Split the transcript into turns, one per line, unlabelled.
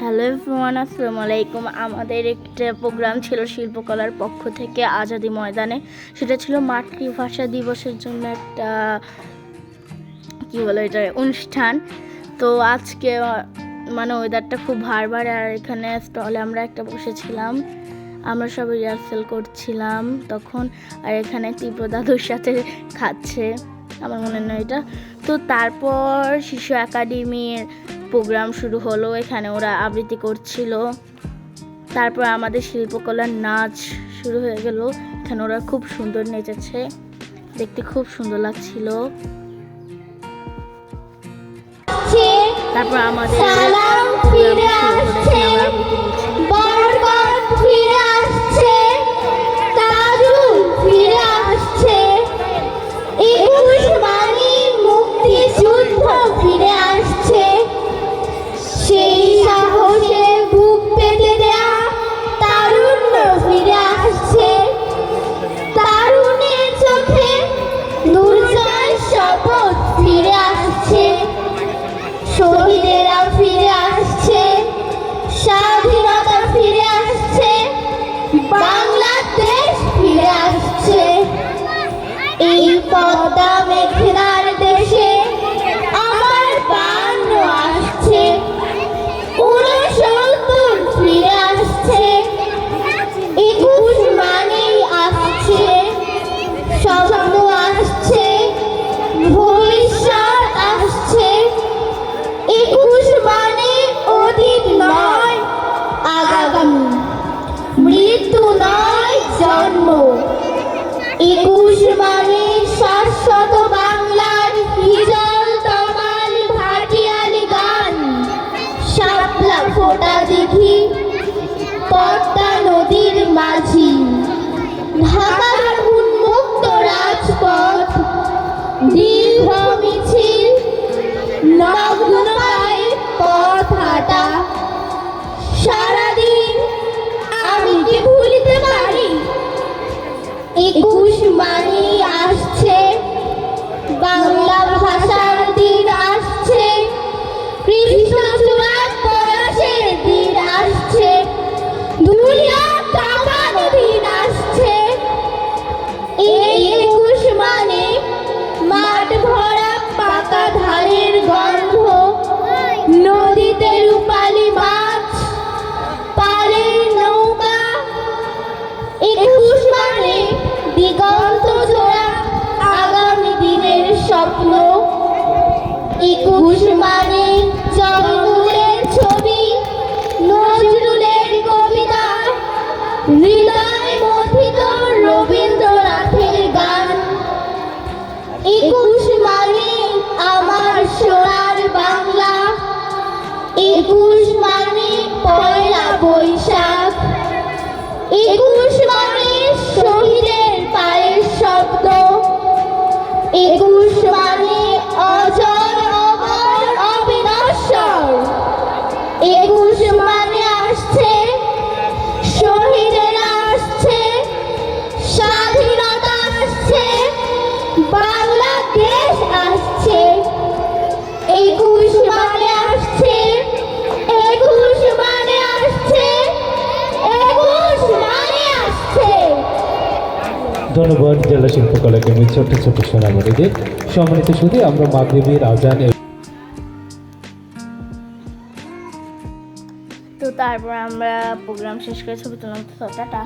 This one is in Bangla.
হ্যালো এভরিওয়ান, আসসালামু আলাইকুম। আমাদের একটা প্রোগ্রাম ছিল শিল্পকলার পক্ষ থেকে আজাদি ময়দানে। সেটা ছিল মাতৃভাষা দিবসের জন্য একটা এটা অনুষ্ঠান। তো আজকে ওয়েদারটা খুব ভার আর এখানে স্টলে আমরা একটা বসেছিলাম, আমরা সবাই রিহার্সেল করছিলাম তখন। আর এখানে তীব্র দাদুর সাথে খাচ্ছে আমার মনে নয় এটা। তো তারপর শিশু একাডেমির প্রোগ্রাম শুরু হলো, এখানে ওরা আবৃত্তি করছিল। তারপর আমাদের শিল্পকলার নাচ শুরু হয়ে গেল, এখানে ওরা খুব সুন্দর নেচেছে, দেখতে খুব সুন্দর লাগছিল। তারপর আমাদের
শহীদেরা ফিরে আসছে, স্বাধীনতা ফিরে আসছে, বাংলাদেশ ফিরে আসছে। এই পদ্মা মেঘনার দেশে আমার বান্ন আসছে, 69 ফিরে আসছে, 21 মানেই আসছে, স্বপ্ন আসছে, ভবিষ্যৎ আসছে। 21 মানে অতীত নয় আগামী, মৃত্যু নয় জন্ম। 21 মানে শাশ্বত বাংলার হিজল তমাল ভাটিয়ালি গান। শাপলা ফোটা দেখি পদ্মা নদীর মাঝি, ঢাকার উন্মুক্ত রাজপথ, দীর্ঘ মিছিল, নগ্ন পায়ে পথ হাঁটা। সারাদিন আমি কি ভুলিতে পারি? 21 মানেই আসছে বাংলা ভাষার দিন, আসছে কৃষ্ণচূড়া পলাশের দিন, আসছে দুনিয়া কাঁপানো দিন, আসছে। এই 21 মানে মাঠ ভরা পাকা ধানের গন্ধ, নদীতে রূপালী মাছ, পালের নৌকা। 21 মানে দিগন্ত জোড়া আগামী দিনের স্বপ্ন। 21 মানে জঙ্গলের ছবি, নজরুলের কবিতা, হৃদয় মথিত রবীন্দ্রনাথের গান। 21 মানে আমার সোনার বাংলা। 21 মানে পয়লা বৈশাখ। 21 মানে শহীদের পায়ের শব্দ। 21 মানে অজর অমর অবিনশ্বর। 21 মানে আসছে শহীদেরা, আসছে স্বাধীনতা, আসছে বাংলাদেশ, আসছে 21 মানে আসছে, 21 মানে আসছে, 21 মানে আসছে।
ধন্যবাদ জেলা শিল্পকলা একাডেমির ছোট্ট ছোট্ট সোনামণিদের। সম্মানিত শুধু আমরা মাগরিবের আজান।
তো তারপর আমরা প্রোগ্রাম শেষ করে ছবি তুললাম। টাটা।